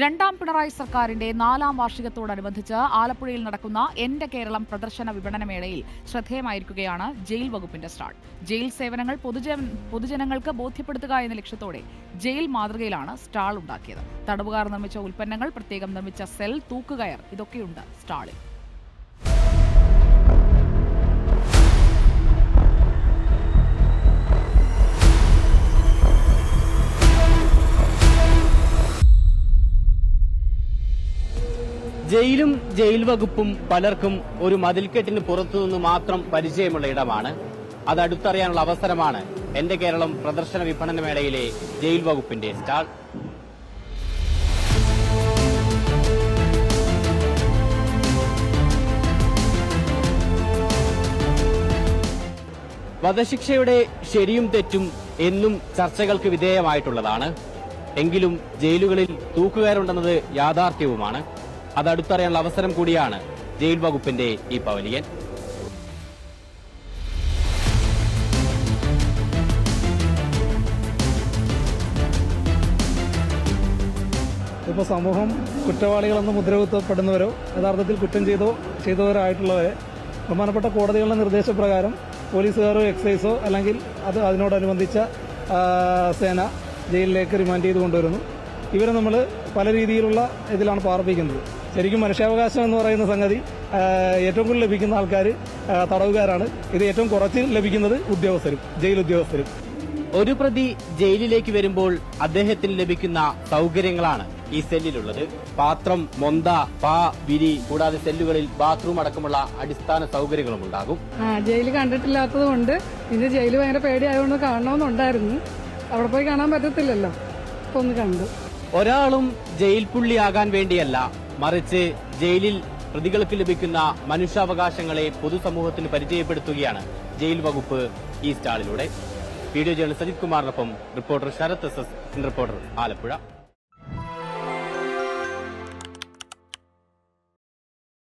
രണ്ടാം പിണറായി സർക്കാരിന്റെ 4ാം വാർഷികത്തോടനുബന്ധിച്ച് ആലപ്പുഴയിൽ നടക്കുന്ന എന്റെ കേരളം പ്രദർശന വിപണനമേളയിൽ ശ്രദ്ധേയമായിരിക്കുകയാണ് ജയിൽ വകുപ്പിന്റെ സ്റ്റാൾ. ജയിൽ സേവനങ്ങൾ പൊതുജനങ്ങൾക്ക് ബോധ്യപ്പെടുത്തുക എന്ന ലക്ഷ്യത്തോടെ ജയിൽ മാതൃകയിലാണ് സ്റ്റാൾ ഉണ്ടാക്കിയത്. തടവുകാർ നിർമ്മിച്ച ഉൽപ്പന്നങ്ങൾ, പ്രത്യേകം നിർമ്മിച്ച സെൽ, തൂക്കുകയർ ഇതൊക്കെയുണ്ട് സ്റ്റാളിൽ. ജയിലും ജയിൽ വകുപ്പും പലർക്കും ഒരു മതിൽക്കെട്ടിന് പുറത്തുനിന്ന് മാത്രം പരിചയമുള്ള ഇടമാണ്. അത് അടുത്തറിയാനുള്ള അവസരമാണ് എന്റെ കേരളം പ്രദർശന വിപണനമേളയിലെ ജയിൽ വകുപ്പിന്റെ സ്റ്റാൾ. വധശിക്ഷയുടെ ശരിയും തെറ്റും എന്നും ചർച്ചകൾക്ക് വിധേയമായിട്ടുള്ളതാണ്. എങ്കിലും ജയിലുകളിൽ തൂക്കുകയറുണ്ടെന്നത് യാഥാർത്ഥ്യവുമാണ്. അതടുത്തറിയാനുള്ള അവസരം കൂടിയാണ് ജയിൽ വകുപ്പിന്റെ ഈ പവലിയൻ. ഇപ്പോൾ സമൂഹം കുറ്റവാളികളെന്ന് മുദ്രകുത്തപ്പെടുന്നവരോ യഥാർത്ഥത്തിൽ കുറ്റം ചെയ്തവരായിട്ടുള്ളവരെ ബഹുമാനപ്പെട്ട കോടതികളുടെ നിർദ്ദേശപ്രകാരം പോലീസുകാരോ എക്സൈസോ അല്ലെങ്കിൽ അതിനോടനുബന്ധിച്ച സേന ജയിലിലേക്ക് റിമാൻഡ് ചെയ്ത് കൊണ്ടുവരുന്നു. ഇവരെ നമ്മൾ പല രീതിയിലുള്ള ഇതിലാണ് പാർപ്പിക്കുന്നത്. ശരിക്കും മനുഷ്യാവകാശം എന്ന് പറയുന്ന സംഗതി ഏറ്റവും കൂടുതൽ ലഭിക്കുന്ന ആൾക്കാർ തടവുകാരാണ്. ഇത് ഏറ്റവും കുറച്ച് ലഭിക്കുന്നത് ജയിൽ ഉദ്യോഗസ്ഥരും. ഒരു പ്രതി ജയിലിലേക്ക് വരുമ്പോൾ അദ്ദേഹത്തിന് ലഭിക്കുന്ന സൗകര്യങ്ങളാണ് ഈ സെല്ലിലുള്ളത്. പാത്രം, മൊന്ത, പാ, വിരി, കൂടാതെ സെല്ലുകളിൽ ബാത്റൂം അടക്കമുള്ള അടിസ്ഥാന സൗകര്യങ്ങളും ഉണ്ടാകും. ജയിൽ കണ്ടിട്ടില്ലാത്തത് കൊണ്ട് ഇന്ന് ജയിൽ ഭയങ്കര പേടിയായതുകൊണ്ട് കാണണമെന്നുണ്ടായിരുന്നു. അവിടെ പോയി കാണാൻ പറ്റത്തില്ലല്ലോ, ഇപ്പൊ ഒന്ന് കണ്ടു. ഒരാളും ജയിൽ പുള്ളിയാകാൻ വേണ്ടിയല്ല, മറിച്ച് ജയിലിൽ പ്രതികൾക്ക് ലഭിക്കുന്ന മനുഷ്യാവകാശങ്ങളെ പൊതുസമൂഹത്തിന് പരിചയപ്പെടുത്തുകയാണ് ജയിൽ വകുപ്പ് ഈ സ്റ്റാളിലൂടെ. വീഡിയോ ജേർണലിസ്റ്റ് സജിത് കുമാറിനൊപ്പം reporter Sarath S S, reporter Alappuzha.